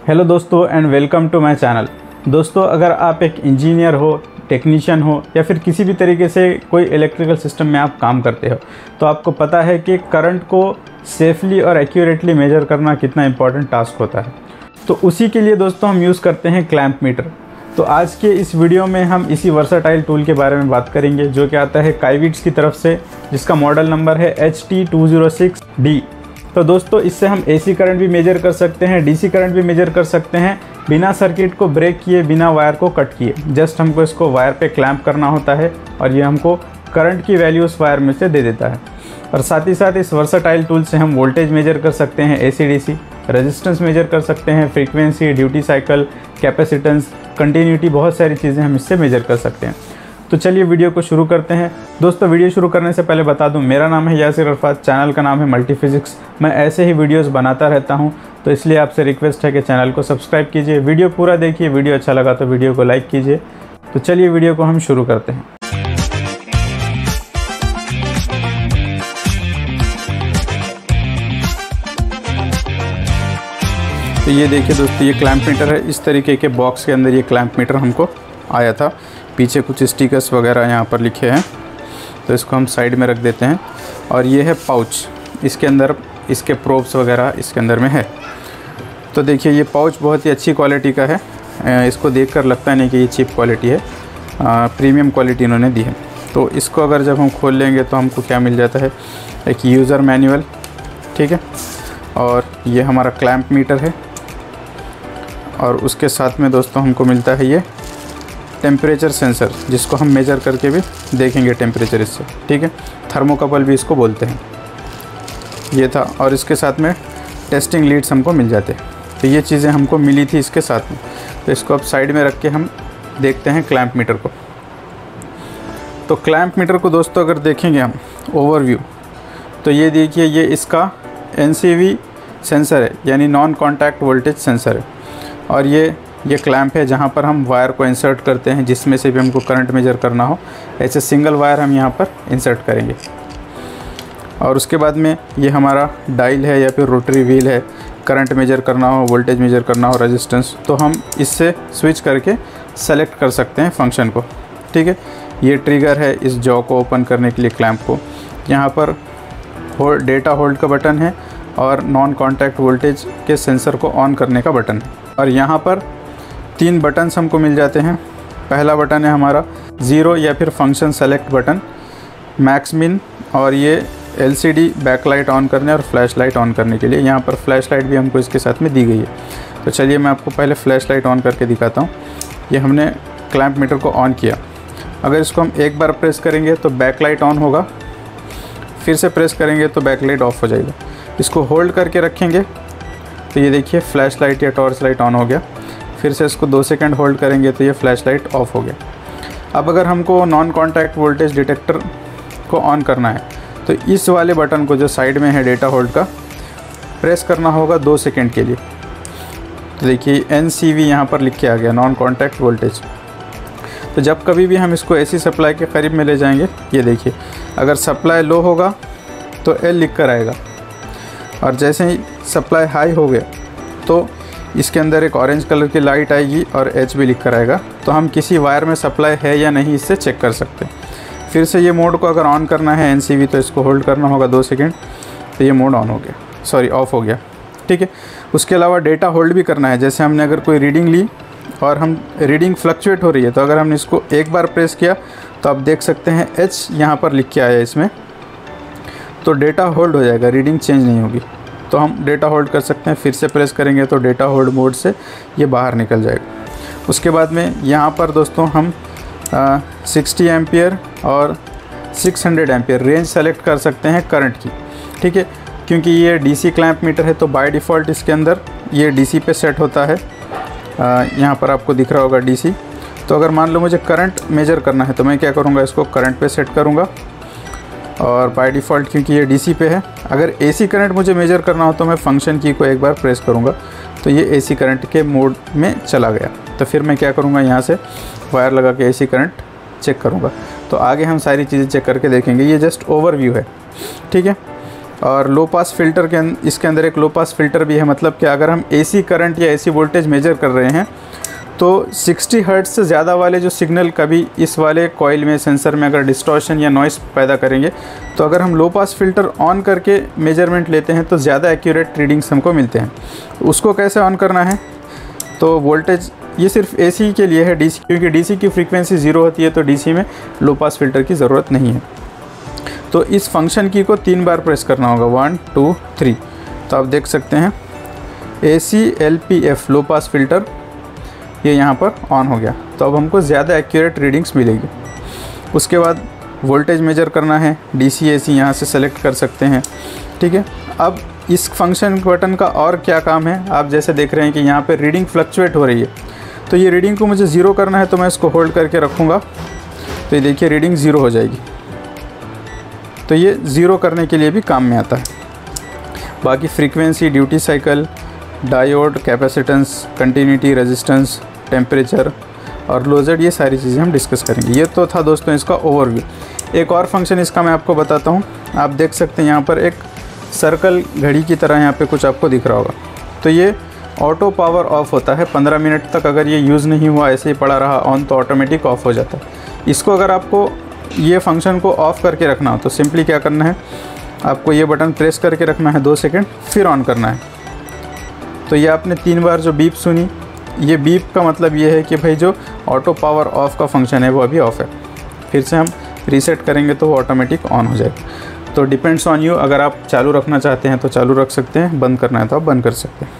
Hello दोस्तों and welcome to my channel. दोस्तों, अगर आप एक इंजीनियर हो, टेक्नीशियन हो या फिर किसी भी तरीके से कोई इलेक्ट्रिकल सिस्टम में आप काम करते हो तो आपको पता है कि करंट को सेफली और एक्यूरेटली मेजर करना कितना इंपॉर्टेंट टास्क होता है। तो उसी के लिए दोस्तों हम यूज़ करते हैं क्लैंप मीटर। तो आज के इस वीडियो में हम इसी वर्साटाइल टूल के बारे में बात करेंगे जो कि आता है काइविट्स की तरफ से, जिसका मॉडल नंबर है HT206D। तो दोस्तों, इससे हम AC करंट भी मेजर कर सकते हैं, DC करंट भी मेजर कर सकते हैं बिना सर्किट को ब्रेक किए, बिना वायर को कट किए। जस्ट हमको इसको वायर पे क्लैंप करना होता है और ये हमको करंट की वैल्यू उस वायर में से दे देता है। और साथ ही साथ इस वर्साटाइल टूल से हम वोल्टेज मेजर कर सकते हैं, AC DC, रेजिस्टेंस मेजर कर सकते हैं, frequency, duty cycle, capacitance, continuity, बहुत सारी चीज़ें हम इससे मेजर कर सकते हैं। तो चलिए वीडियो को शुरू करते हैं। दोस्तों, वीडियो शुरू करने से पहले बता दूं, मेरा नाम है यासिर अरफात, चैनल का नाम है मल्टीफिजिक्स। मैं ऐसे ही वीडियोस बनाता रहता हूं, तो इसलिए आपसे रिक्वेस्ट है कि चैनल को सब्सक्राइब कीजिए, वीडियो पूरा देखिए, वीडियो अच्छा लगा तो वीडियो को लाइक कीजिए। तो चलिए वीडियो को हम शुरू करते हैं। तो ये देखिए दोस्तों, ये क्लैंप मीटर है। इस तरीके के बॉक्स के अंदर ये क्लैंप मीटर हमको आया था। पीछे कुछ स्टिकर्स वगैरह यहाँ पर लिखे हैं, तो इसको हम साइड में रख देते हैं। और ये है पाउच, इसके अंदर इसके प्रोब्स वगैरह इसके अंदर में है। तो देखिए, ये पाउच बहुत ही अच्छी क्वालिटी का है। इसको देखकर लगता नहीं कि ये चीप क्वालिटी है, प्रीमियम क्वालिटी इन्होंने दी है। तो इसको अगर जब हम खोल लेंगे तो हमको क्या मिल जाता है, एक यूज़र मैनुअल, ठीक है। और ये हमारा क्लैंप मीटर है। और उसके साथ में दोस्तों हमको मिलता है ये टेम्परेचर सेंसर, जिसको हम मेजर करके भी देखेंगे टेम्परेचर इससे, ठीक है। थर्मोकपल भी इसको बोलते हैं। ये था, और इसके साथ में टेस्टिंग लीड्स हमको मिल जाते हैं। तो ये चीज़ें हमको मिली थी इसके साथ में। तो इसको अब साइड में रख के हम देखते हैं क्लैंप मीटर को। तो क्लैंप मीटर को दोस्तों अगर देखेंगे हम ओवरव्यू, तो ये देखिए, ये इसका NCV सेंसर है, यानी नॉन कॉन्टैक्ट वोल्टेज सेंसर है। और ये क्लैंप है जहाँ पर हम वायर को इंसर्ट करते हैं, जिसमें से भी हमको करंट मेजर करना हो, ऐसे सिंगल वायर हम यहाँ पर इंसर्ट करेंगे। और उसके बाद में ये हमारा डायल है या फिर रोटरी व्हील है। करंट मेजर करना हो, वोल्टेज मेजर करना हो, रेजिस्टेंस, तो हम इससे स्विच करके सेलेक्ट कर सकते हैं फंक्शन को, ठीक है। ये ट्रिगर है इस जॉ को ओपन करने के लिए क्लैंप को। यहाँ पर डेटा होल्ड का बटन है और नॉन कॉन्टैक्ट वोल्टेज के सेंसर को ऑन करने का बटन है। और यहाँ पर 3 बटन्स हमको मिल जाते हैं। पहला बटन है हमारा 0 या फिर function select button, max min, और ये LCD बैकलाइट ऑन करने और फ्लैश लाइट ऑन करने के लिए। यहाँ पर फ्लैश लाइट भी हमको इसके साथ में दी गई है। तो चलिए मैं आपको पहले फ्लैश लाइट ऑन करके दिखाता हूँ। ये हमने क्लैंप मीटर को ऑन किया। अगर इसको हम एक बार प्रेस करेंगे तो बैकलाइट ऑन होगा, फिर से प्रेस करेंगे तो बैकलाइट ऑफ हो जाएगा। इसको होल्ड करके रखेंगे तो ये देखिए फ्लैश लाइट या टॉर्च लाइट ऑन हो गया। फिर से इसको 2 सेकंड होल्ड करेंगे तो ये फ्लैश लाइट ऑफ हो गया। अब अगर हमको नॉन कॉन्टैक्ट वोल्टेज डिटेक्टर को ऑन करना है तो इस वाले बटन को जो साइड में है डेटा होल्ड का, प्रेस करना होगा 2 सेकंड के लिए। तो देखिए NCV यहाँ पर लिख के आ गया, नॉन कॉन्टैक्ट वोल्टेज। तो जब कभी भी हम इसको AC सप्लाई के करीब में ले जाएंगे, ये देखिए, अगर सप्लाई लो होगा तो L लिख कर आएगा, और जैसे ही सप्लाई हाई हो गया तो इसके अंदर एक ऑरेंज कलर की लाइट आएगी और H भी लिख कर आएगा। तो हम किसी वायर में सप्लाई है या नहीं इससे चेक कर सकते हैं। फिर से ये मोड को अगर ऑन करना है NCV, तो इसको होल्ड करना होगा 2 सेकंड, तो ये मोड ऑन हो गया, सॉरी ऑफ हो गया, ठीक है। उसके अलावा डेटा होल्ड भी करना है। जैसे हमने अगर कोई रीडिंग ली और हम रीडिंग फ्लक्चुएट हो रही है, तो अगर हमने इसको एक बार प्रेस किया तो आप देख सकते हैं H यहाँ पर लिख के आया इसमें, तो डेटा होल्ड हो जाएगा, रीडिंग चेंज नहीं होगी। तो हम डेटा होल्ड कर सकते हैं। फिर से प्रेस करेंगे तो डेटा होल्ड मोड से ये बाहर निकल जाएगा। उसके बाद में यहाँ पर दोस्तों हम 60 एम्पियर और 600 एम्पियर रेंज सेलेक्ट कर सकते हैं करंट की, ठीक है। क्योंकि ये DC क्लैंप मीटर है तो बाय डिफ़ॉल्ट इसके अंदर ये DC पे सेट होता है। यहाँ पर आपको दिख रहा होगा DC। तो अगर मान लो मुझे करंट मेजर करना है तो मैं क्या करूँगा, इसको करंट पे सेट करूँगा। और बाय डिफ़ॉल्ट क्योंकि ये DC पे है, अगर AC करंट मुझे मेजर करना हो तो मैं फंक्शन की को एक बार प्रेस करूँगा तो ये AC करंट के मोड में चला गया। तो फिर मैं क्या करूँगा, यहाँ से वायर लगा के AC करंट चेक करूँगा। तो आगे हम सारी चीज़ें चेक करके देखेंगे। ये जस्ट ओवरव्यू है, ठीक है। और लो पास फ़िल्टर के इसके अंदर एक लो पास फ़िल्टर भी है, मतलब कि अगर हम AC करंट या AC वोल्टेज मेजर कर रहे हैं तो 60 हर्ट्ज़ से ज़्यादा वाले जो सिग्नल कभी इस वाले कॉइल में, सेंसर में अगर डिस्टॉर्शन या नॉइस पैदा करेंगे, तो अगर हम लो पास फ़िल्टर ऑन करके मेजरमेंट लेते हैं तो ज़्यादा एक्यूरेट रीडिंग्स हमको मिलते हैं। उसको कैसे ऑन करना है, तो वोल्टेज ये सिर्फ AC के लिए है, DC क्योंकि DC की फ्रीक्वेंसी 0 होती है, तो DC में लो पास फ़िल्टर की ज़रूरत नहीं है। तो इस फंक्शन की को 3 बार प्रेस करना होगा, 1 2 3। तो आप देख सकते हैं ACLPF लो पास फ़िल्टर ये यहाँ पर ऑन हो गया। तो अब हमको ज़्यादा एक्यूरेट रीडिंग्स मिलेगी। उसके बाद वोल्टेज मेजर करना है, DC AC यहाँ से सेलेक्ट कर सकते हैं, ठीक है। अब इस फंक्शन बटन का और क्या काम है, आप जैसे देख रहे हैं कि यहाँ पे रीडिंग फ्लक्चुएट हो रही है, तो ये रीडिंग को मुझे 0 करना है, तो मैं इसको होल्ड करके रखूँगा, तो ये देखिए रीडिंग 0 हो जाएगी। तो ये 0 करने के लिए भी काम में आता है। बाकी frequency, duty cycle, diode, capacitance, continuity, resistance, temperature और लोजेड, ये सारी चीज़ें हम डिस्कस करेंगे। ये तो था दोस्तों इसका ओवरव्यू। एक और फंक्शन इसका मैं आपको बताता हूँ। आप देख सकते हैं यहाँ पर एक सर्कल घड़ी की तरह यहाँ पे कुछ आपको दिख रहा होगा। तो ये ऑटो पावर ऑफ होता है, 15 मिनट तक अगर ये यूज़ नहीं हुआ, ऐसे ही पड़ा रहा ऑन, तो ऑटोमेटिक ऑफ हो जाता है। इसको अगर आपको ये फंक्शन को ऑफ़ करके रखना हो तो सिंपली क्या करना है, आपको ये बटन प्रेस करके रखना है 2 सेकंड, फिर ऑन करना है। तो ये आपने 3 बार जो बीप सुनी, ये बीप का मतलब ये है कि भाई जो ऑटो पावर ऑफ का फंक्शन है वो अभी ऑफ़ है। फिर से हम रीसेट करेंगे तो वो ऑटोमेटिक ऑन हो जाएगा। तो डिपेंड्स ऑन यू, अगर आप चालू रखना चाहते हैं तो चालू रख सकते हैं, बंद करना है तो आप बंद कर सकते हैं।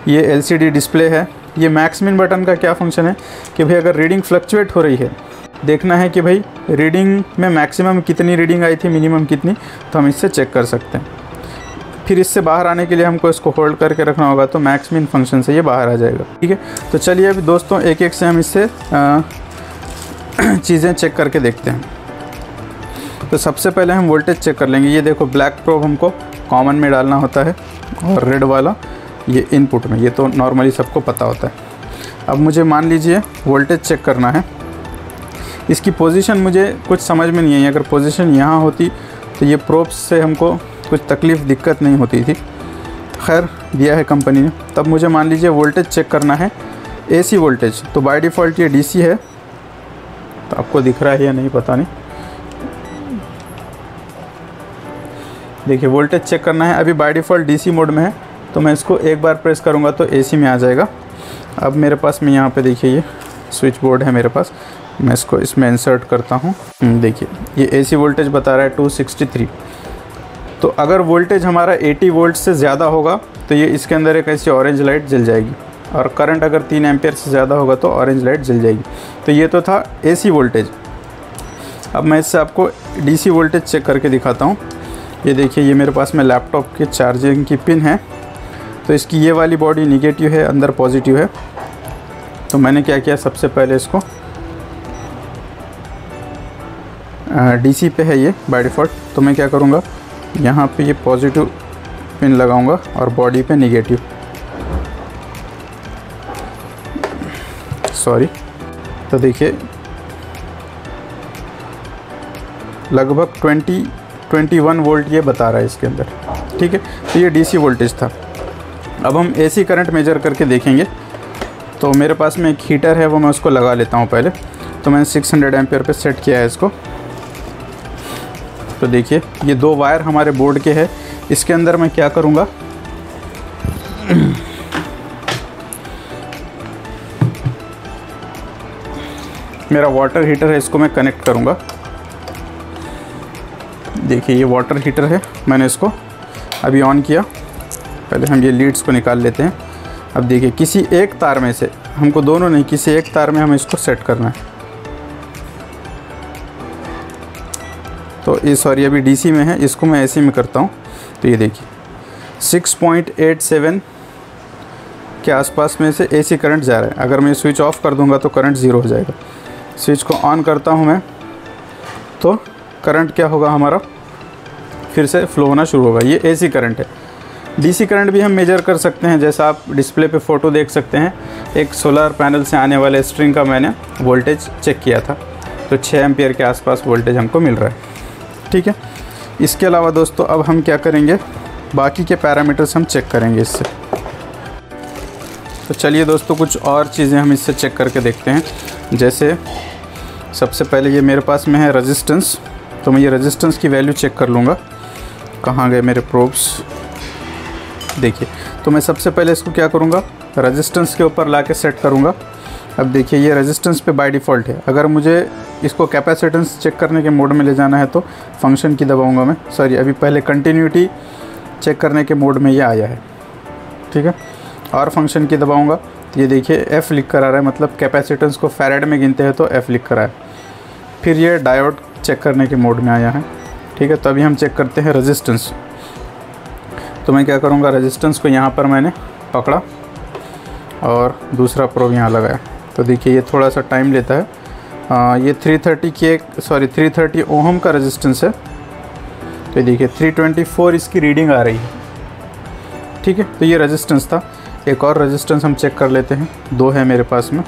ये LCD डिस्प्ले है। ये मैक्स मिन बटन का क्या फंक्शन है कि भाई अगर रीडिंग फ्लक्चुएट हो रही है, देखना है कि भाई रीडिंग में मैक्सिमम कितनी रीडिंग आई थी, मिनिमम कितनी, तो हम इससे चेक कर सकते हैं। फिर इससे बाहर आने के लिए हमको इसको होल्ड करके रखना होगा, तो मैक्स मिन फंक्शन से ये बाहर आ जाएगा, ठीक है। तो चलिए अभी दोस्तों एक एक से हम इससे चीज़ें चेक करके देखते हैं। तो सबसे पहले हम वोल्टेज चेक कर लेंगे। ये देखो ब्लैक प्रोब हमको कॉमन में डालना होता है और रेड वाला ये इनपुट में, ये तो नॉर्मली सबको पता होता है। अब मुझे मान लीजिए वोल्टेज चेक करना है। इसकी पोजीशन मुझे कुछ समझ में नहीं आई। अगर पोजीशन यहाँ होती तो ये प्रोब्स से हमको कुछ तकलीफ़, दिक्कत नहीं होती थी। खैर दिया है कंपनी ने। तब मुझे मान लीजिए वोल्टेज चेक करना है, AC वोल्टेज। तो बाय डिफ़ॉल्ट ये DC है, तो आपको दिख रहा है या नहीं पता नहीं। देखिए वोल्टेज चेक करना है, अभी बाय डिफ़ॉल्ट DC मोड में है, तो मैं इसको एक बार प्रेस करूँगा तो AC में आ जाएगा। अब मेरे पास में यहाँ पे देखिए ये स्विच बोर्ड है मेरे पास, मैं इसको इसमें इंसर्ट करता हूँ। देखिए ये AC वोल्टेज बता रहा है 263। तो अगर वोल्टेज हमारा 80 वोल्ट से ज़्यादा होगा तो ये इसके अंदर एक ऐसी ऑरेंज लाइट जल जाएगी, और करंट अगर 3 एम्पियर से ज़्यादा होगा तो ऑरेंज लाइट जल जाएगी। तो ये तो था AC वोल्टेज। अब मैं इससे आपको DC वोल्टेज चेक करके दिखाता हूँ। ये देखिए ये मेरे पास में लैपटॉप के चार्जिंग की पिन है, तो इसकी ये वाली बॉडी निगेटिव है, अंदर पॉजिटिव है। तो मैंने क्या किया, सबसे पहले इसको DC पे है ये बाय डिफ़ॉल्ट, तो मैं क्या करूँगा, यहाँ पे ये पॉजिटिव पिन लगाऊंगा और बॉडी पे निगेटिव, सॉरी। तो देखिए लगभग 21 वोल्ट ये बता रहा है इसके अंदर, ठीक है। तो ये DC वोल्टेज था। अब हम AC करंट मेजर करके देखेंगे। तो मेरे पास में एक हीटर है, वो मैं उसको लगा लेता हूँ पहले। तो मैंने 600 एम्पियर पे सेट किया है इसको। तो देखिए ये 2 वायर हमारे बोर्ड के हैं। इसके अंदर मैं क्या करूँगा, मेरा वाटर हीटर है, इसको मैं कनेक्ट करूँगा। देखिए ये वाटर हीटर है, मैंने इसको अभी ऑन किया। पहले हम ये लीड्स को निकाल लेते हैं। अब देखिए किसी एक तार में से, हमको दोनों नहीं, किसी एक तार में हमें इसको सेट करना है। तो ये सॉरी अभी DC में है, इसको मैं AC में करता हूँ। तो ये देखिए 6.87 के आसपास में से AC करंट जा रहा है। अगर मैं स्विच ऑफ कर दूंगा तो करंट 0 हो जाएगा। स्विच को ऑन करता हूँ मैं, तो करंट क्या होगा, हमारा फिर से फ्लो होना शुरू होगा। ये AC करंट है। DC करंट भी हम मेजर कर सकते हैं, जैसा आप डिस्प्ले पे फ़ोटो देख सकते हैं। एक सोलर पैनल से आने वाले स्ट्रिंग का मैंने वोल्टेज चेक किया था, तो 6 एम्पियर के आसपास वोल्टेज हमको मिल रहा है, ठीक है। इसके अलावा दोस्तों अब हम क्या करेंगे, बाकी के पैरामीटर्स हम चेक करेंगे इससे। तो चलिए दोस्तों कुछ और चीज़ें हम इससे चेक करके देखते हैं। जैसे सबसे पहले ये मेरे पास में है रेजिस्टेंस, तो मैं ये रेजिस्टेंस की वैल्यू चेक कर लूँगा। कहाँ गए मेरे प्रोब्स, देखिए। तो मैं सबसे पहले इसको क्या करूँगा, रेजिस्टेंस के ऊपर ला के सेट करूँगा। अब देखिए ये रेजिस्टेंस पे बाय डिफ़ॉल्ट है। अगर मुझे इसको कैपेसिटेंस चेक करने के मोड में ले जाना है तो फंक्शन की दबाऊँगा मैं, सॉरी अभी पहले कंटिन्यूटी चेक करने के मोड में ये आया है, ठीक है। और फंक्शन की दबाऊँगा तो ये देखिए F लिख कर आ रहा है, मतलब कैपेसिटेंस को फैरेड में गिनते हैं तो F लिख कर आया। फिर ये डायोड चेक करने के मोड में आया है, ठीक है। तो अभी हम चेक करते हैं रेजिस्टेंस। तो मैं क्या करूँगा, रेजिस्टेंस को यहाँ पर मैंने पकड़ा और दूसरा प्रोब यहाँ लगाया। तो देखिए ये थोड़ा सा टाइम लेता है। ये 330 ओहम का रेजिस्टेंस है। तो देखिए 324 इसकी रीडिंग आ रही है, ठीक है। तो ये रेजिस्टेंस था। एक और रेजिस्टेंस हम चेक कर लेते हैं, 2 है मेरे पास में।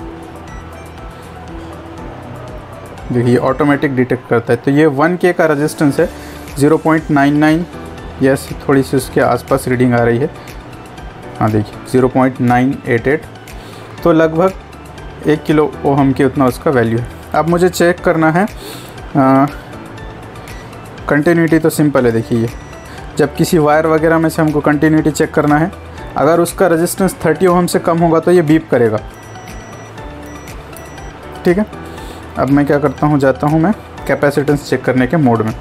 देखिए ऑटोमेटिक डिटेक्ट करता है। तो ये 1K का रेजिस्टेंस है, 0.99 यस, थोड़ी सी उसके आसपास रीडिंग आ रही है। हाँ देखिए 0.988, तो लगभग 1 किलो ओहम के उतना उसका वैल्यू है। अब मुझे चेक करना है कंटिन्यूटी। तो सिंपल है, देखिए जब किसी वायर वगैरह में से हमको कंटिन्यूटी चेक करना है, अगर उसका रेजिस्टेंस 30 ओहम से कम होगा तो ये बीप करेगा, ठीक है। अब मैं क्या करता हूँ, जाता हूँ मैं कैपेसिटेंस चेक करने के मोड में।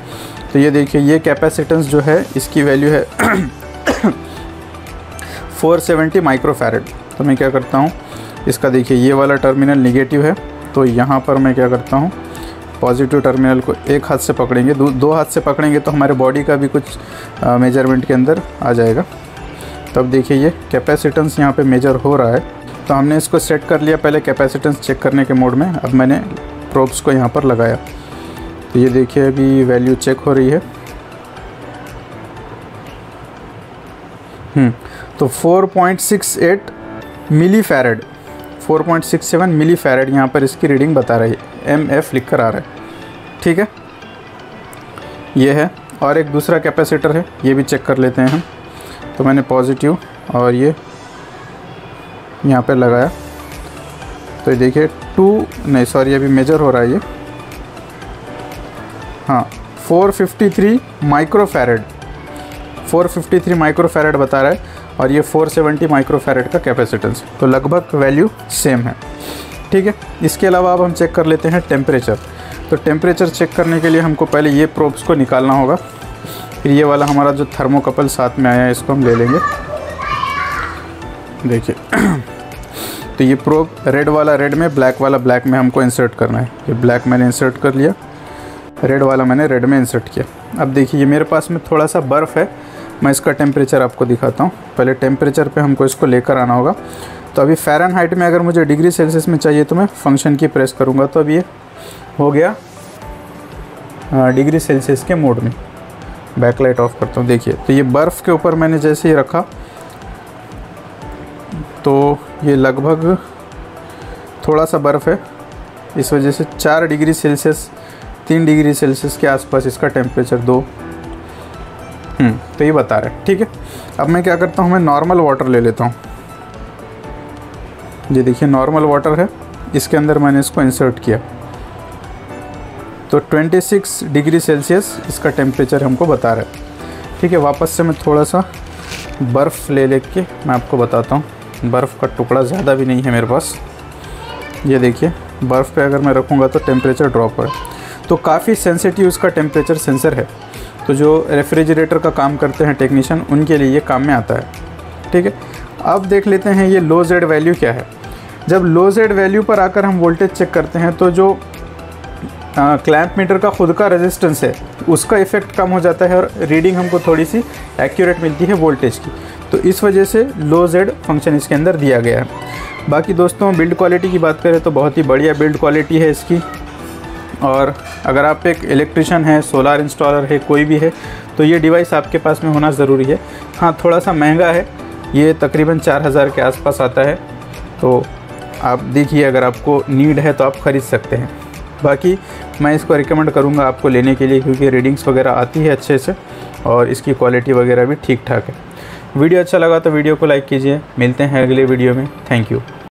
तो ये देखिए ये कैपेसिटेंस जो है इसकी वैल्यू है 470 माइक्रोफैरेड। तो मैं क्या करता हूँ, इसका देखिए ये वाला टर्मिनल निगेटिव है, तो यहाँ पर मैं क्या करता हूँ, पॉजिटिव टर्मिनल को एक हाथ से पकड़ेंगे, दो हाथ से पकड़ेंगे तो हमारे बॉडी का भी कुछ मेजरमेंट के अंदर आ जाएगा। तब देखिए ये कैपेसिटेंस यहाँ पे मेजर हो रहा है। तो हमने इसको सेट कर लिया पहले कैपेसिटेंस चेक करने के मोड में। अब मैंने प्रोब्स को यहाँ पर लगाया, तो ये देखिए अभी वैल्यू चेक हो रही है। तो 4.68 मिली फैरेड, 4.67 मिली फैरेड यहाँ पर इसकी रीडिंग बता रही है, MF लिख कर आ रहा है, ठीक है। ये है। और एक दूसरा कैपेसिटर है, ये भी चेक कर लेते हैं हम। तो मैंने पॉजिटिव और ये यहाँ पे लगाया, तो ये देखिए अभी मेजर हो रहा है ये, हाँ 453 माइक्रोफैरेड, 453 माइक्रोफैरेड बता रहा है। और ये 470 माइक्रोफैरेड का कैपेसिटेंस, तो लगभग वैल्यू सेम है, ठीक है। इसके अलावा अब हम चेक कर लेते हैं टेम्परेचर। तो टेम्परेचर चेक करने के लिए हमको पहले ये प्रोब्स को निकालना होगा। फिर ये वाला हमारा जो थर्मोकपल साथ में आया है इसको हम ले लेंगे, देखिए। तो ये प्रोब रेड वाला रेड में, ब्लैक वाला ब्लैक में हमको इंसर्ट करना है। ये ब्लैक मैंने इंसर्ट कर लिया, रेड वाला मैंने रेड में इंसर्ट किया। अब देखिए ये मेरे पास में थोड़ा सा बर्फ़ है, मैं इसका टेम्परेचर आपको दिखाता हूँ। पहले टेम्परेचर पे हमको इसको लेकर आना होगा। तो अभी फ़ारेनहाइट में अगर मुझे डिग्री सेल्सियस में चाहिए तो मैं फंक्शन की प्रेस करूँगा, तो अब ये हो गया डिग्री सेल्सियस के मोड में। बैकलाइट ऑफ करता हूँ, देखिए। तो ये बर्फ़ के ऊपर मैंने जैसे ही रखा तो ये लगभग थोड़ा सा बर्फ़ है, इस वजह से 4 डिग्री सेल्सियस 3 डिग्री सेल्सियस के आसपास इसका टेम्परेचर 2 तो ये बता रहा है, ठीक है। अब मैं क्या करता हूँ, मैं नॉर्मल वाटर ले लेता हूँ। ये देखिए नॉर्मल वाटर है, इसके अंदर मैंने इसको इंसर्ट किया, तो 26 डिग्री सेल्सियस इसका टेम्परेचर हमको बता रहा है, ठीक है। वापस से मैं थोड़ा सा बर्फ़ ले के मैं आपको बताता हूँ। बर्फ़ का टुकड़ा ज़्यादा भी नहीं है मेरे पास। ये देखिए बर्फ़ पे अगर मैं रखूँगा तो टेम्परेचर ड्रॉप हो रहा है, तो काफ़ी सेंसिटिव इसका टेम्परेचर सेंसर है। तो जो रेफ्रिजरेटर का काम करते हैं टेक्नीशियन, उनके लिए ये काम में आता है, ठीक है। अब देख लेते हैं ये लो जेड वैल्यू क्या है। जब लो जेड वैल्यू पर आकर हम वोल्टेज चेक करते हैं तो जो क्लैंप मीटर का खुद का रेजिस्टेंस है उसका इफ़ेक्ट कम हो जाता है और रीडिंग हमको थोड़ी सी एक्यूरेट मिलती है वोल्टेज की। तो इस वजह से लो जेड फंक्शन इसके अंदर दिया गया है। बाकी दोस्तों बिल्ड क्वालिटी की बात करें तो बहुत ही बढ़िया बिल्ड क्वालिटी है इसकी। और अगर आप एक इलेक्ट्रिशियन है, सोलार इंस्टॉलर है, कोई भी है, तो ये डिवाइस आपके पास में होना ज़रूरी है। हाँ थोड़ा सा महंगा है, ये तकरीबन 4000 के आसपास आता है। तो आप देखिए अगर आपको नीड है तो आप ख़रीद सकते हैं। बाकी मैं इसको रिकमेंड करूँगा आपको लेने के लिए, क्योंकि रीडिंग्स वगैरह आती है अच्छे से और इसकी क्वालिटी वगैरह भी ठीक ठाक है। वीडियो अच्छा लगा तो वीडियो को लाइक कीजिए। मिलते हैं अगले वीडियो में। Thank you.